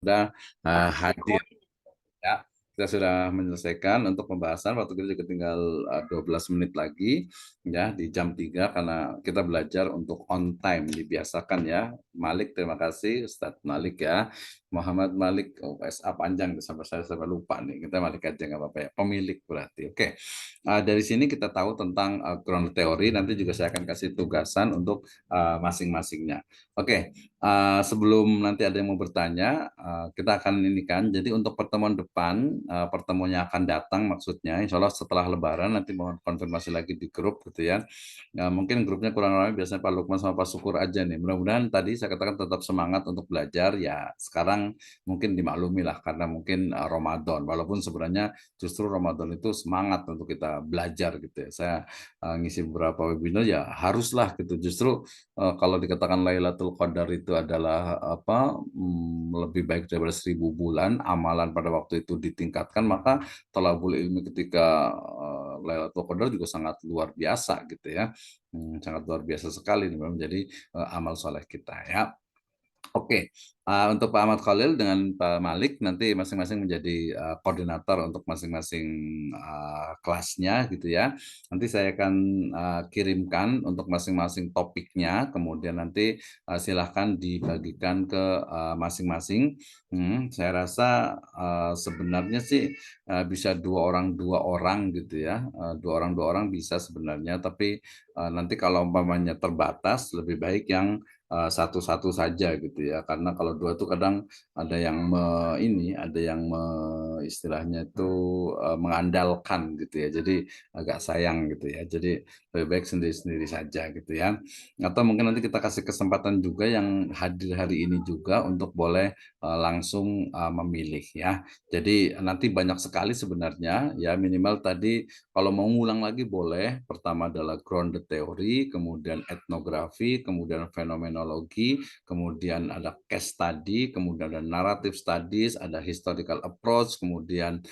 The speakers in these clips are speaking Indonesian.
sudah hadir. Ya, kita sudah menyelesaikan untuk pembahasan. Waktu kita juga tinggal 12 menit lagi ya di jam 3 karena kita belajar untuk on time dibiasakan ya. Malik, terima kasih Ustadz Malik ya. Muhammad Malik, oh, SA panjang sampai saya lupa nih. Kita Malik aja nggak apa-apa ya. Pemilik berarti. Oke. Dari sini kita tahu tentang ground theory. Nanti juga saya akan kasih tugasan untuk masing-masingnya. Oke. Sebelum nanti ada yang mau bertanya, kita akan ini kan. Jadi untuk pertemuan depan, pertemuannya akan datang maksudnya, insya Allah setelah Lebaran nanti mohon konfirmasi lagi di grup gitu ya. Mungkin grupnya kurang ramai biasanya Pak Lukman sama Pak Syukur aja nih. Mudah-mudahan tadi saya katakan tetap semangat untuk belajar ya. Sekarang mungkin dimaklumi lah karena mungkin Ramadan. Walaupun sebenarnya justru Ramadan itu semangat untuk kita belajar gitu ya. Saya ngisi beberapa webinar ya haruslah gitu. Justru kalau dikatakan Lailatul Qadar itu adalah apa lebih baik daripada 1000 bulan, amalan pada waktu itu ditingkatkan, maka thalabul ilmi ketika Lailatul Qadar juga sangat luar biasa gitu ya. Sangat luar biasa sekali menjadi amal soleh kita ya. Oke, untuk Pak Ahmad Khalil dengan Pak Malik nanti masing-masing menjadi koordinator untuk masing-masing kelasnya gitu ya. Nanti saya akan kirimkan untuk masing-masing topiknya, kemudian nanti silahkan dibagikan ke masing-masing. Saya rasa sebenarnya sih bisa dua orang gitu ya, dua orang bisa sebenarnya, tapi nanti kalau umpamanya terbatas lebih baik yang satu-satu saja gitu ya, karena kalau dua tuh kadang ada yang ada yang istilahnya itu mengandalkan gitu ya, jadi agak sayang gitu ya, jadi lebih baik sendiri-sendiri saja gitu ya, atau mungkin nanti kita kasih kesempatan juga yang hadir hari ini juga untuk boleh langsung memilih ya, jadi nanti banyak sekali sebenarnya ya, minimal tadi kalau mau ngulang lagi boleh, pertama adalah grounded theory, kemudian etnografi, kemudian fenomenologi, kemudian ada case study, kemudian ada narrative studies, ada historical approach, kemudian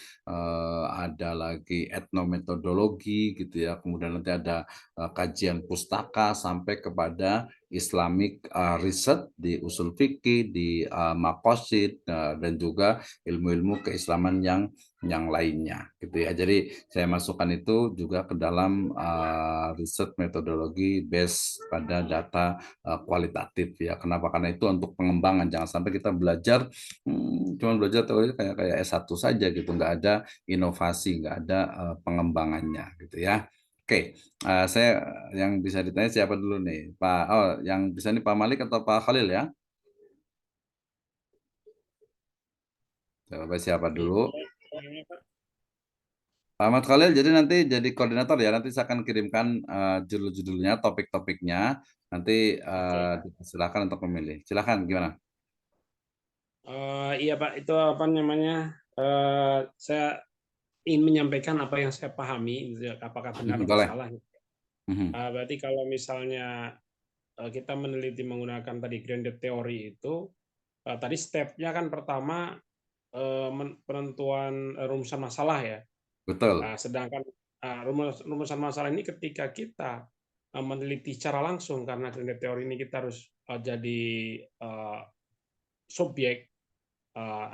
ada lagi etnometodologi gitu ya, kemudian nanti ada kajian pustaka sampai kepada Islamic research di usul fikih, di maqasid, dan juga ilmu-ilmu keislaman yang lainnya gitu ya. Jadi saya masukkan itu juga ke dalam riset metodologi based pada data kualitatif ya. Kenapa? Karena itu untuk pengembangan. Jangan sampai kita belajar cuma belajar teori kayak S1 saja gitu, nggak ada inovasi, nggak ada pengembangannya gitu ya. Oke, saya yang bisa ditanya siapa dulu nih, Pak? Oh, yang bisa nih Pak Malik atau Pak Khalil ya? Coba siapa dulu? Pak Ahmad Khalil, jadi nanti jadi koordinator ya. Nanti saya akan kirimkan judul-judulnya, topik-topiknya. Nanti Oke. silakan untuk memilih. Silakan, gimana? Iya Pak, itu apa namanya? Saya ingin menyampaikan apa yang saya pahami, gitu ya, apakah benar atau Boleh. salah. Mhm. Berarti kalau misalnya kita meneliti menggunakan tadi grounded theory itu, tadi stepnya kan pertama penentuan rumusan masalah ya. Betul. Sedangkan rumusan masalah ini ketika kita meneliti secara langsung, karena grounded theory ini kita harus jadi subjek,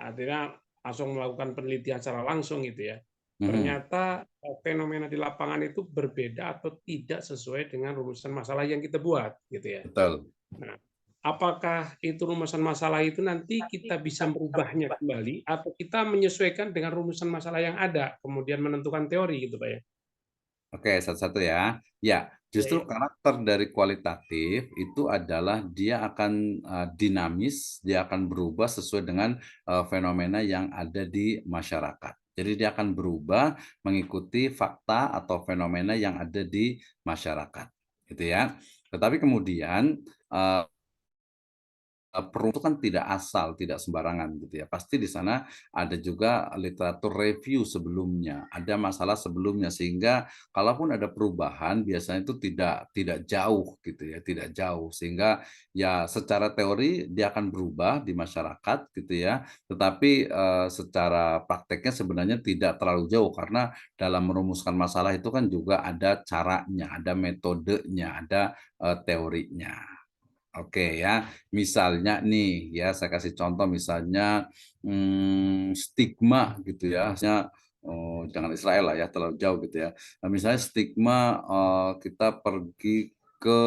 artinya langsung melakukan penelitian secara langsung gitu ya. Mhm. Ternyata fenomena di lapangan itu berbeda atau tidak sesuai dengan rumusan masalah yang kita buat gitu ya. Betul. Nah, apakah itu rumusan masalah itu nanti kita bisa merubahnya kembali atau kita menyesuaikan dengan rumusan masalah yang ada kemudian menentukan teori gitu Pak ya? Oke, satu-satu ya. Ya, Iya, justru iya. karakter dari kualitatif itu adalah dia akan dinamis, dia akan berubah sesuai dengan fenomena yang ada di masyarakat. Jadi dia akan berubah mengikuti fakta atau fenomena yang ada di masyarakat, gitu ya. Tetapi kemudian perlu itu kan tidak asal, tidak sembarangan gitu ya. Pasti di sana ada juga literatur review sebelumnya, ada masalah sebelumnya sehingga kalaupun ada perubahan biasanya itu tidak jauh gitu ya, tidak jauh sehingga ya secara teori dia akan berubah di masyarakat gitu ya. Tetapi secara prakteknya sebenarnya tidak terlalu jauh karena dalam merumuskan masalah itu kan juga ada caranya, ada metodenya, ada teorinya. Oke ya, misalnya nih ya saya kasih contoh misalnya stigma gitu ya, misalnya jangan Israel lah ya terlalu jauh gitu ya. Nah, misalnya stigma kita pergi ke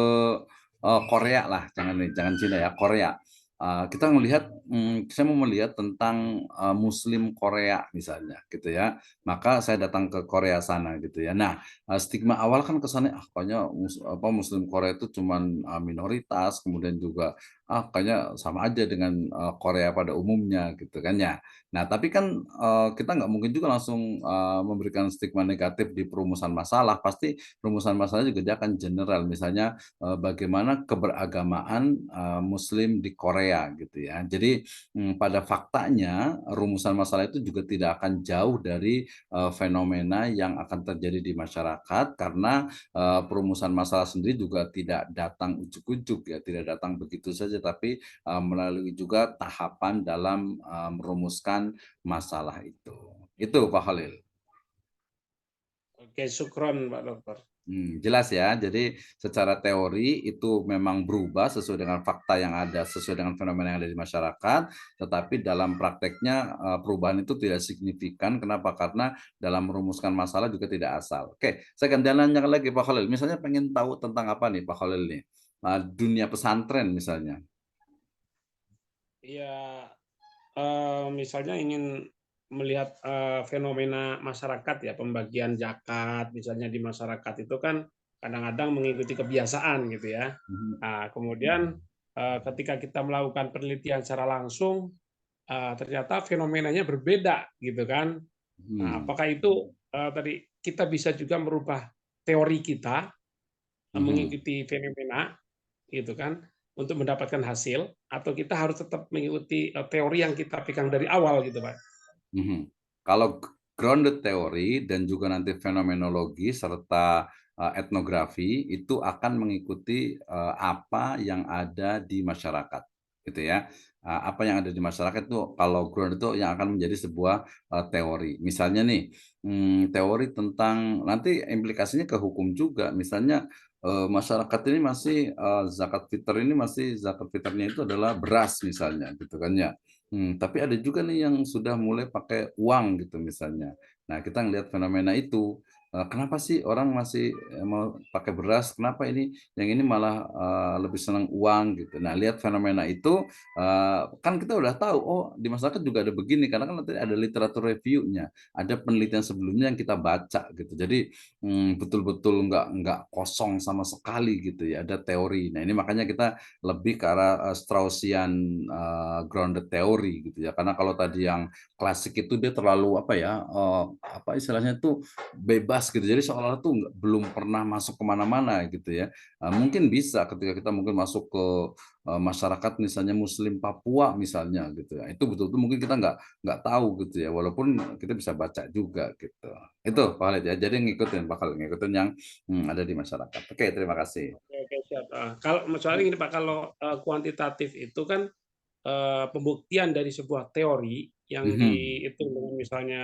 Korea lah, jangan Cina ya, Korea. Kita melihat, saya mau melihat tentang Muslim Korea misalnya gitu ya, maka saya datang ke Korea sana gitu ya. Nah, stigma awal kan kesannya kayaknya Muslim Korea itu cuman minoritas, kemudian juga kayaknya sama aja dengan Korea pada umumnya gitu kan ya. Nah tapi kan kita nggak mungkin juga langsung memberikan stigma negatif di perumusan masalah, pasti perumusan masalah juga dia akan general, misalnya bagaimana keberagamaan Muslim di Korea gitu ya. Jadi pada faktanya rumusan masalah itu juga tidak akan jauh dari fenomena yang akan terjadi di masyarakat karena perumusan masalah sendiri juga tidak datang ujuk-ujuk ya, tidak datang begitu saja, tapi melalui juga tahapan dalam merumuskan masalah itu. Itu Pak Khalil. Oke, syukron Pak Dokter. Jelas ya. Jadi secara teori itu memang berubah sesuai dengan fakta yang ada, sesuai dengan fenomena yang ada di masyarakat, tetapi dalam prakteknya perubahan itu tidak signifikan. Kenapa? Karena dalam merumuskan masalah juga tidak asal. Oke, saya akan nanya lagi Pak Khalil. Misalnya pengen tahu tentang apa nih Pak Khalil nih? Dunia pesantren misalnya. Ya, misalnya ingin melihat fenomena masyarakat ya, pembagian zakat misalnya di masyarakat itu kan kadang-kadang mengikuti kebiasaan gitu ya. Mhm. Nah, kemudian ketika kita melakukan penelitian secara langsung, ternyata fenomenanya berbeda gitu kan. Nah, Mhm. apakah itu tadi kita bisa juga merubah teori kita Mhm. mengikuti fenomena gitu kan untuk mendapatkan hasil, atau kita harus tetap mengikuti teori yang kita pegang dari awal gitu Pak? Mhm. Kalau grounded teori dan juga nanti fenomenologi serta etnografi itu akan mengikuti apa yang ada di masyarakat, gitu ya. Apa yang ada di masyarakat itu kalau grounded itu yang akan menjadi sebuah teori. Misalnya nih, teori tentang nanti implikasinya ke hukum juga. Misalnya masyarakat ini masih zakat fitr ini masih zakat fitrnya itu adalah beras misalnya, gitu kan ya. Tapi ada juga nih yang sudah mulai pakai uang gitu misalnya. Nah, kita ngelihat fenomena itu, kenapa sih orang masih, mau pakai beras, kenapa yang ini malah, lebih senang uang gitu. Nah, lihat fenomena itu, kan kita udah tahu, oh di masyarakat juga ada begini, karena kan nanti ada literatur review-nya, ada penelitian sebelumnya yang kita baca gitu. Jadi, betul-betul nggak kosong sama sekali gitu ya, ada teori. Nah, ini makanya kita lebih ke arah, Straussian, grounded theory gitu ya. Karena kalau tadi yang klasik itu dia terlalu apa ya, apa istilahnya tuh bebas gitu. Jadi seolah-olah tuh belum pernah masuk ke mana-mana gitu ya. Mungkin bisa ketika kita mungkin masuk ke, masyarakat misalnya Muslim Papua misalnya gitu ya. Itu betul-betul mungkin kita nggak tahu gitu ya, walaupun kita bisa baca juga gitu. Itu Pak Khalid ya. Jadi ngikutin Pak Khalid, ngikutin yang, ada di masyarakat. Oke, terima kasih. Oke, oke, siap. Kalau soalnya gini Pak, kalau kuantitatif itu kan pembuktian dari sebuah teori yang Mhm. dihitung dengan misalnya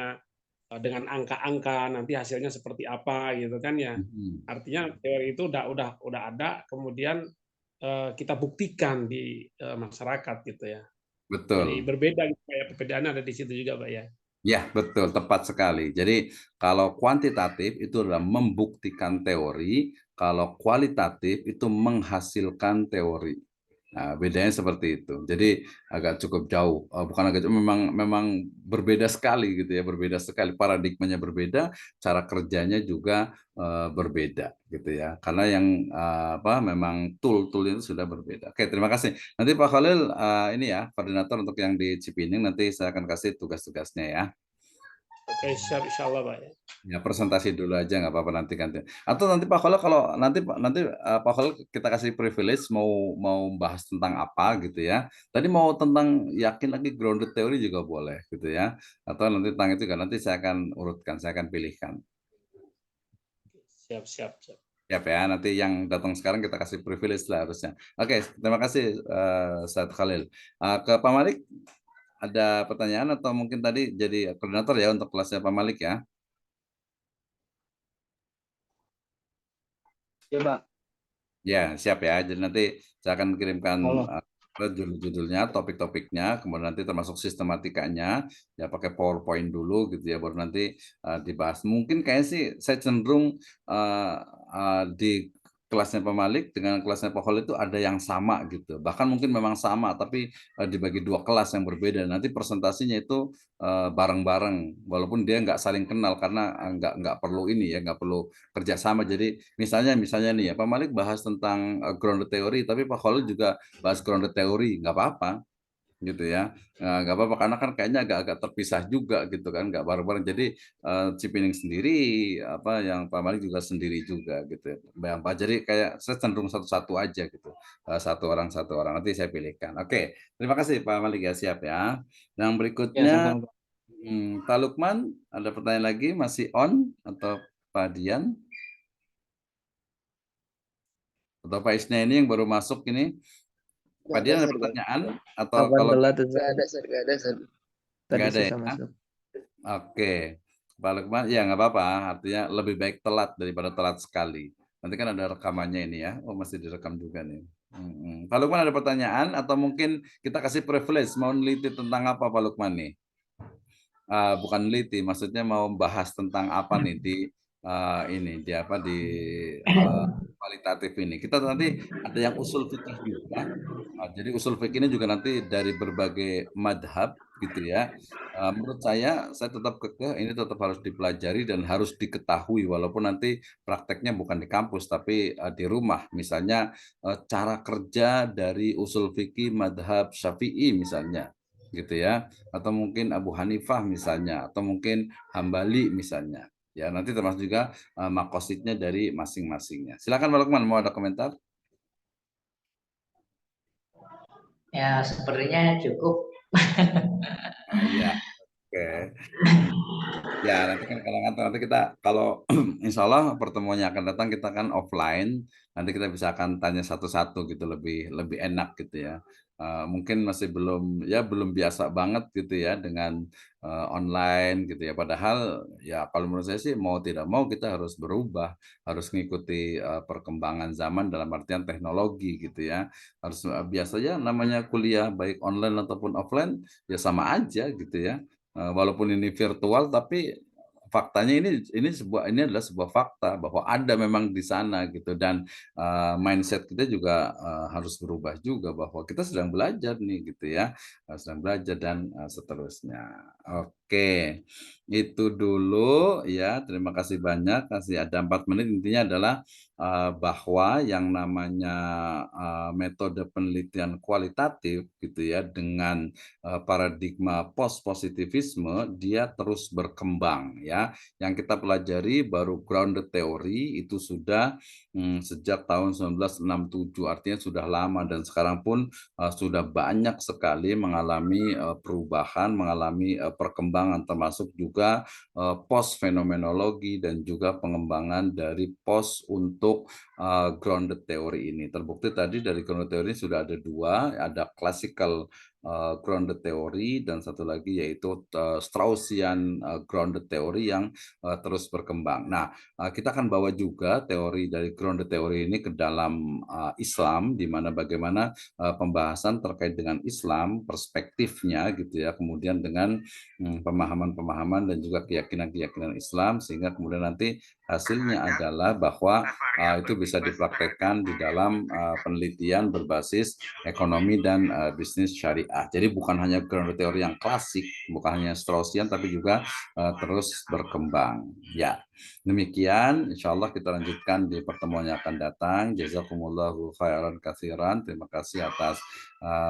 dengan angka-angka nanti hasilnya seperti apa gitu kan ya. Mhm. Artinya teori itu udah ada, kemudian kita buktikan di masyarakat gitu ya. Jadi Betul. berbeda gitu Pak ya, perbedaannya ada di situ juga Pak ya. Ya, betul, tepat sekali. Jadi, kalau kuantitatif itu adalah membuktikan teori, kalau kualitatif itu menghasilkan teori. Nah, bedanya seperti itu. Jadi agak cukup jauh, bukan agak jauh, memang berbeda sekali gitu ya, berbeda sekali, paradigmanya berbeda, cara kerjanya juga, berbeda gitu ya. Karena yang, memang tool itu sudah berbeda. Oke, terima kasih. Nanti Pak Khalil, ini ya, koordinator untuk yang di Cipining, nanti saya akan kasih tugas-tugasnya ya. Oke, siap insyaallah Pak ya. Ya presentasi dulu aja nggak apa-apa nanti kan. Atau nanti Pak Khalil kalau nanti Pak Khalil kita kasih privilege mau mau bahas tentang apa gitu ya. Tadi mau tentang yakin lagi grounded theory juga boleh gitu ya. Atau nanti tentang itu kan nanti saya akan urutkan, saya akan pilihkan. Siap, siap, siap. Siap ya, nanti yang datang sekarang kita kasih privilege lah harusnya. Oke, terima kasih Ustadz Khalil. Ke Pak Malik ada pertanyaan atau mungkin tadi jadi koordinator ya untuk kelasnya Pak Malik ya? Ya, Pak. Ya, siap ya. Jadi nanti saya akan kirimkan Allah. judul-judulnya, topik-topiknya, kemudian nanti termasuk sistematikanya, ya pakai PowerPoint dulu gitu ya, baru nanti dibahas. Mungkin kayaknya sih saya cenderung di kelasnya Pak Malik dengan kelasnya Pak Khalid itu ada yang sama gitu. Bahkan mungkin memang sama, tapi dibagi dua kelas yang berbeda. Nanti presentasinya itu bareng-bareng, walaupun dia nggak saling kenal karena nggak perlu ini ya, nggak perlu kerjasama. Jadi misalnya nih ya, Pak Malik bahas tentang grounded theory, tapi Pak Khalid juga bahas grounded theory, nggak apa-apa gitu ya. Nggak apa-apa karena kan kayaknya agak-agak terpisah juga gitu kan, nggak bareng-bareng. Jadi Cipining sendiri, apa yang Pak Malik juga sendiri juga gitu ya. Jadi kayak saya cenderung satu-satu aja gitu. Satu orang nanti saya pilihkan. Oke, terima kasih Pak Malik ya, siap ya. Yang Ya, berikutnya sama-sama. Pak Lukman, ada pertanyaan lagi masih on atau Pak Dian? Atau Pak Isnya ini yang baru masuk ini? Pak Nggak ada, Dian ada Sir, Bang. pertanyaan? Atau Kapan kalau telat Nggak ada, Sir. Nggak ada, Sir. nggak tadi ada sisa ya? masuk. Oke. Pak Lukman, ya nggak apa-apa. Artinya lebih baik telat daripada telat sekali. Nanti kan ada rekamannya ini ya. Oh, masih direkam juga nih. Pak Lukman ada pertanyaan? Atau mungkin kita kasih privilege, mau neliti tentang apa Pak Lukman nih? Bukan neliti, maksudnya mau bahas tentang apa nih di ini di apa di kualitatif ini. Kita nanti ada yang usul fikih juga. Jadi usul fikih ini juga nanti dari berbagai madhab gitu ya. Menurut saya tetap kekeh ini tetap harus dipelajari dan harus diketahui walaupun nanti prakteknya bukan di kampus tapi di rumah. Misalnya cara kerja dari usul fikih madhab Syafi'i misalnya gitu ya, atau mungkin Abu Hanifah misalnya, atau mungkin Hambali misalnya. Ya, nanti termasuk juga makosidnya dari masing-masingnya. Silakan Pak Lukman, mau ada komentar? Ya, sepertinya cukup. Iya, oke. Ya, nanti kan nanti kita kalau insya Allah pertemuannya akan datang kita kan offline, nanti kita bisa akan tanya satu-satu gitu lebih lebih enak gitu ya. Mungkin masih belum biasa banget gitu ya dengan online gitu ya. Padahal ya kalau menurut saya sih mau tidak mau kita harus berubah, harus mengikuti perkembangan zaman dalam artian teknologi gitu ya. Harus biasanya namanya kuliah baik online ataupun offline ya sama aja gitu ya. Walaupun ini virtual tapi faktanya ini adalah sebuah fakta bahwa ada memang di sana gitu dan mindset kita juga harus berubah juga bahwa kita sedang belajar nih gitu ya, sedang belajar dan seterusnya. Oke, itu dulu ya. Terima kasih banyak. Kasih ada 4 menit intinya adalah bahwa yang namanya metode penelitian kualitatif gitu ya dengan paradigma post-positivisme dia terus berkembang ya. Yang kita pelajari baru grounded theory itu sudah sejak tahun 1967 artinya sudah lama dan sekarang pun sudah banyak sekali mengalami perubahan, mengalami perkembangan termasuk juga post fenomenologi dan juga pengembangan dari post untuk grounded theory ini. Terbukti tadi dari grounded theory sudah ada 2, ada classical grounded theory dan satu lagi yaitu Straussian grounded theory yang terus berkembang. Nah, kita akan bawa juga teori dari grounded theory ini ke dalam Islam, di mana bagaimana pembahasan terkait dengan Islam, perspektifnya gitu ya, kemudian dengan pemahaman-pemahaman dan juga keyakinan-keyakinan Islam, sehingga kemudian nanti hasilnya adalah bahwa itu bisa dipraktekkan di dalam penelitian berbasis ekonomi dan bisnis syariah. Jadi bukan hanya grounded theory yang klasik, bukan hanya Straussian, tapi juga terus berkembang. Ya, demikian. Insya Allah kita lanjutkan di pertemuan yang akan datang. Jazakumullahu khairan katsiran. Terima kasih atas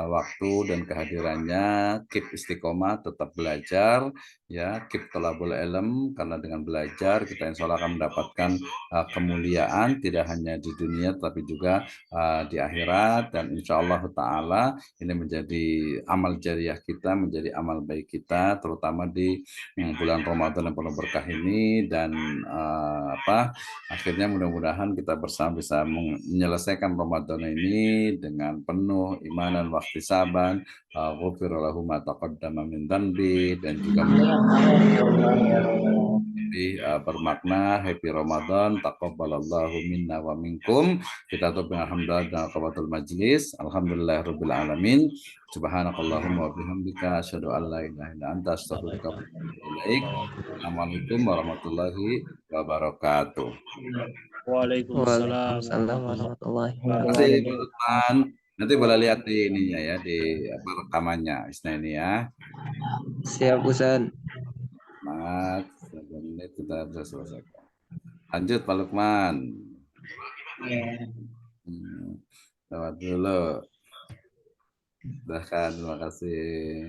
waktu dan kehadirannya. Keep istiqomah, tetap belajar. Ya, keep talabul ilm karena dengan belajar kita insya Allah akan mendapatkan kemuliaan tidak hanya di dunia tapi juga di akhirat dan insya Allah Ta'ala ini menjadi amal jariah kita, menjadi amal baik kita terutama di bulan Ramadan yang penuh berkah ini dan akhirnya mudah-mudahan kita bersama bisa menyelesaikan Ramadan ini dengan penuh iman dan wahtisaban, ghufira lahu ma taqaddama min dhanbi dan juga bermakna happy fi Ramadan. Taqabbalallahu minna wa minkum. Kita tutup dengan hamdalah dan qabatul majlis. Alhamdulillahirabbil alamin. Subhanakallahumma wa bihamdika asyhadu an la ilaha illa anta astaghfiruka wa atubu ilaik. Assalamualaikum warahmatullahi wabarakatuh. Waalaikumsalam Waalaikumsalam warahmatullahi warahmatullahi Terima kasih wabarakatuh. Pak Lukman. Nanti boleh lihat di ininya ya, di rekamannya Isna ini ya. Siap Ustaz. Semangat, 1 menit kita bisa selesaikan. Lanjut Pak Lukman. Lewat dulu. Silahkan, terima kasih.